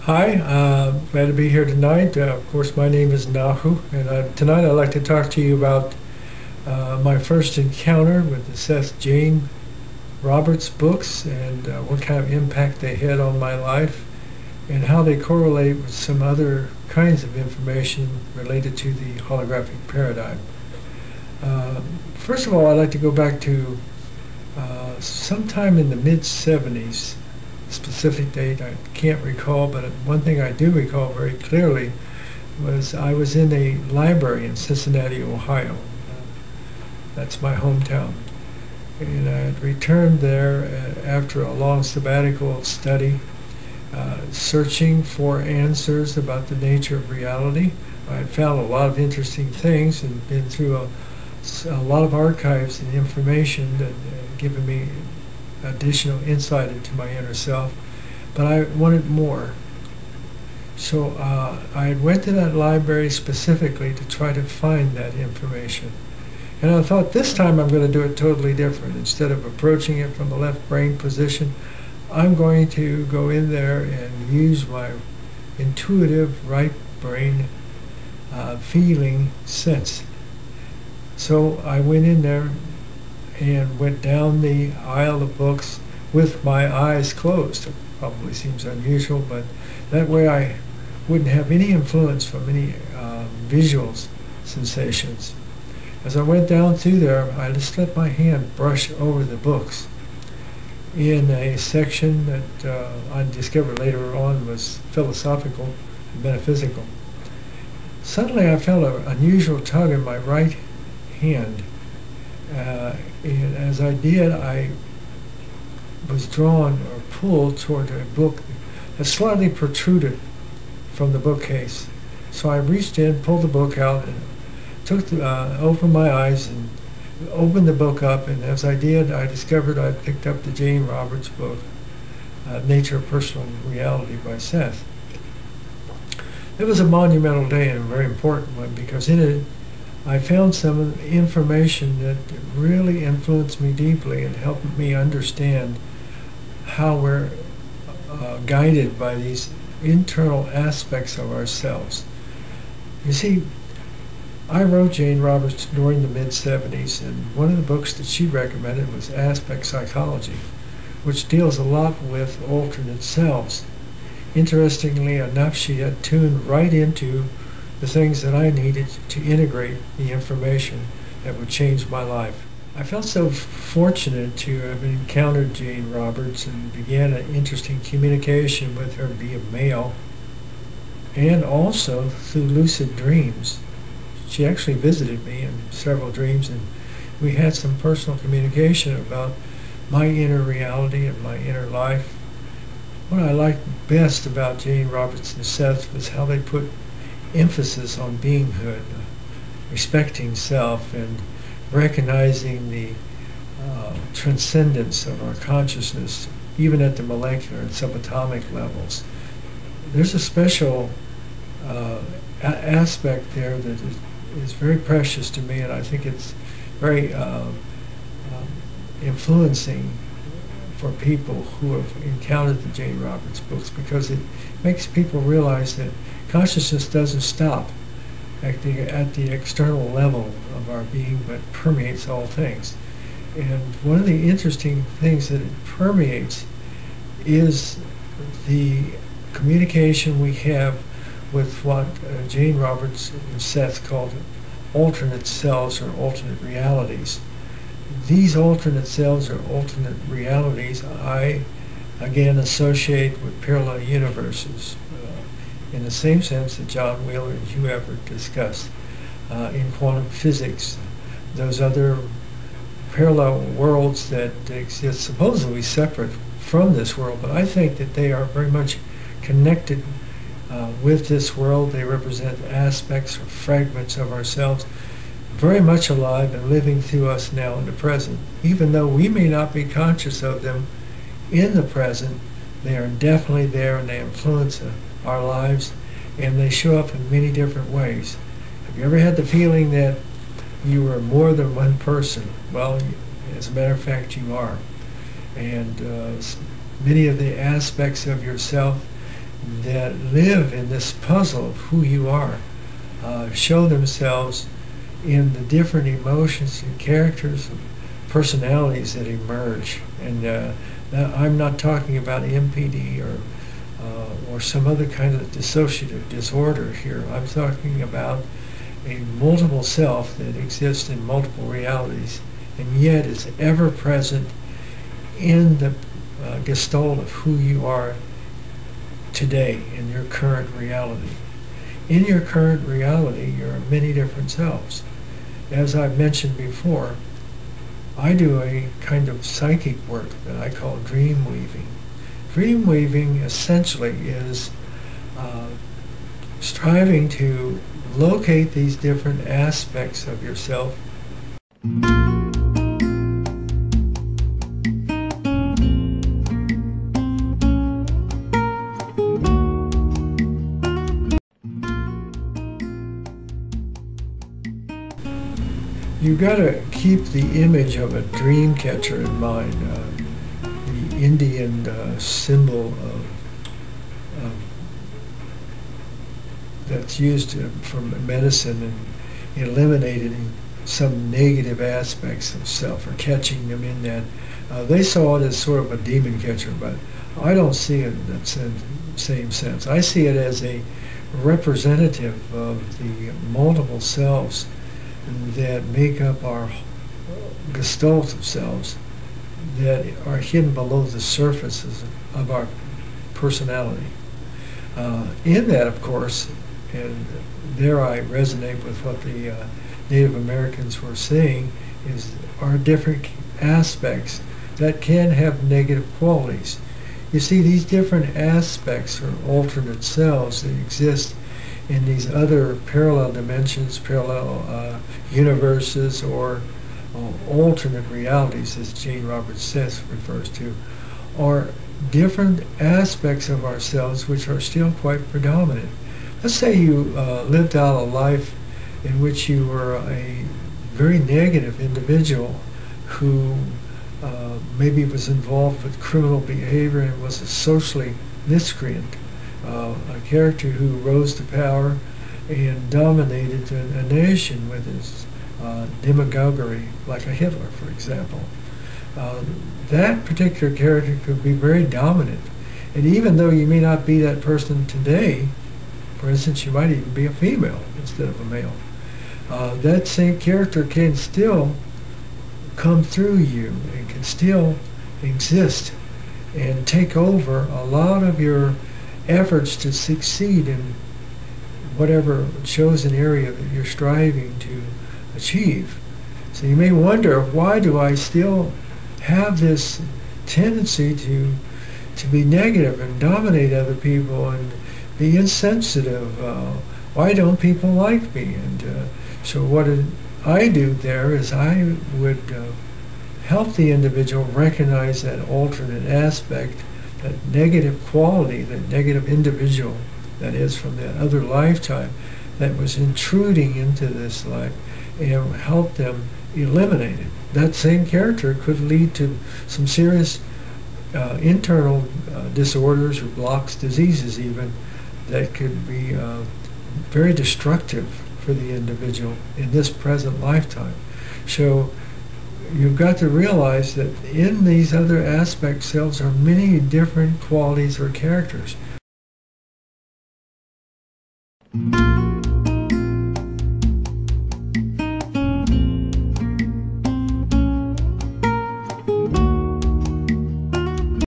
Hi, glad to be here tonight. Of course, my name is Nahu, and tonight I'd like to talk to you about my first encounter with the Seth Jane Roberts books and what kind of impact they had on my life and how they correlate with some other kinds of information related to the holographic paradigm. First of all, I'd like to go back to sometime in the mid-70s. Specific date I can't recall, but one thing I do recall very clearly was I was in a library in Cincinnati, Ohio. That's my hometown. And I had returned there after a long sabbatical study, searching for answers about the nature of reality. I had found a lot of interesting things and been through a lot of archives and information that given me additional insight into my inner self, but I wanted more. So I went to that library specifically to try to find that information. And I thought this time I'm going to do it totally different. Instead of approaching it from a left brain position, I'm going to go in there and use my intuitive right brain feeling sense. So I went in there and went down the aisle of books with my eyes closed. It probably seems unusual, but that way I wouldn't have any influence from any visual sensations. As I went down through there, I just let my hand brush over the books in a section that I discovered later on was philosophical and metaphysical. Suddenly I felt an unusual tug in my right hand. And as I did, I was drawn or pulled toward a book that slightly protruded from the bookcase. So I reached in, pulled the book out, and opened my eyes and opened the book up. And as I did, I discovered I picked up the Jane Roberts book, Nature of Personal Reality by Seth. It was a monumental day and a very important one because in it I found some information that really influenced me deeply and helped me understand how we're guided by these internal aspects of ourselves. You see, I wrote Jane Roberts during the mid-70s, and one of the books that she recommended was Aspect Psychology, which deals a lot with alternate selves. Interestingly enough, she had tuned right into the things that I needed to integrate the information that would change my life. I felt so fortunate to have encountered Jane Roberts and began an interesting communication with her via mail and also through lucid dreams. She actually visited me in several dreams and we had some personal communication about my inner reality and my inner life. What I liked best about Jane Roberts and Seth was how they put emphasis on beinghood, respecting self, and recognizing the transcendence of our consciousness, even at the molecular and subatomic levels. There's a special aspect there that is very precious to me, and I think it's very influencing for people who have encountered the Jane Roberts books, because it makes people realize that consciousness doesn't stop at the external level of our being, but permeates all things. And one of the interesting things that it permeates is the communication we have with what Jane Roberts and Seth called alternate selves or alternate realities. These alternate selves or alternate realities I again associate with parallel universes in the same sense that John Wheeler and Hugh Everett discussed in quantum physics. Those other parallel worlds that exist supposedly separate from this world, but I think that they are very much connected with this world. They represent aspects or fragments of ourselves very much alive and living through us now in the present. Even though we may not be conscious of them in the present, they are definitely there and they influence our lives, and they show up in many different ways. You ever had the feeling that you were more than one person? Well, as a matter of fact, you are. And many of the aspects of yourself that live in this puzzle of who you are show themselves in the different emotions and characters and personalities that emerge. And I'm not talking about MPD or some other kind of dissociative disorder here. I'm talking about a multiple self that exists in multiple realities and yet is ever present in the gestalt of who you are today in your current reality. In your current reality, there are many different selves. As I've mentioned before, I do a kind of psychic work that I call dream weaving. Dream weaving essentially is striving to locate these different aspects of yourself. You've got to keep the image of a dream catcher in mind, the Indian symbol that's used for medicine and eliminating some negative aspects of self or catching them in that. They saw it as sort of a demon catcher, but I don't see it in that same sense. I see it as a representative of the multiple selves that make up our gestalt of selves that are hidden below the surfaces of our personality. In that, of course, and there I resonate with what the Native Americans were saying, are different aspects that can have negative qualities. You see, these different aspects or alternate selves that exist in these other parallel dimensions, parallel universes, or alternate realities, as Jane Roberts Seth refers to, are different aspects of ourselves which are still quite predominant. Let's say you lived out a life in which you were a very negative individual who maybe was involved with criminal behavior and was a socially miscreant. A character who rose to power and dominated a nation with his demagoguery, like a Hitler, for example. That particular character could be very dominant. And even though you may not be that person today, for instance, you might even be a female instead of a male, that same character can still come through you and can still exist and take over a lot of your efforts to succeed in whatever chosen area that you're striving to achieve. So you may wonder, why do I still have this tendency to be negative and dominate other people and be insensitive? Why don't people like me? And so what I do there is I would help the individual recognize that alternate aspect, that negative quality, that negative individual that is from that other lifetime that was intruding into this life, and help them eliminate it. That same character could lead to some serious internal disorders or blocks, diseases even, that could be very destructive for the individual in this present lifetime. So you've got to realize that in these other aspect selves are many different qualities or characters.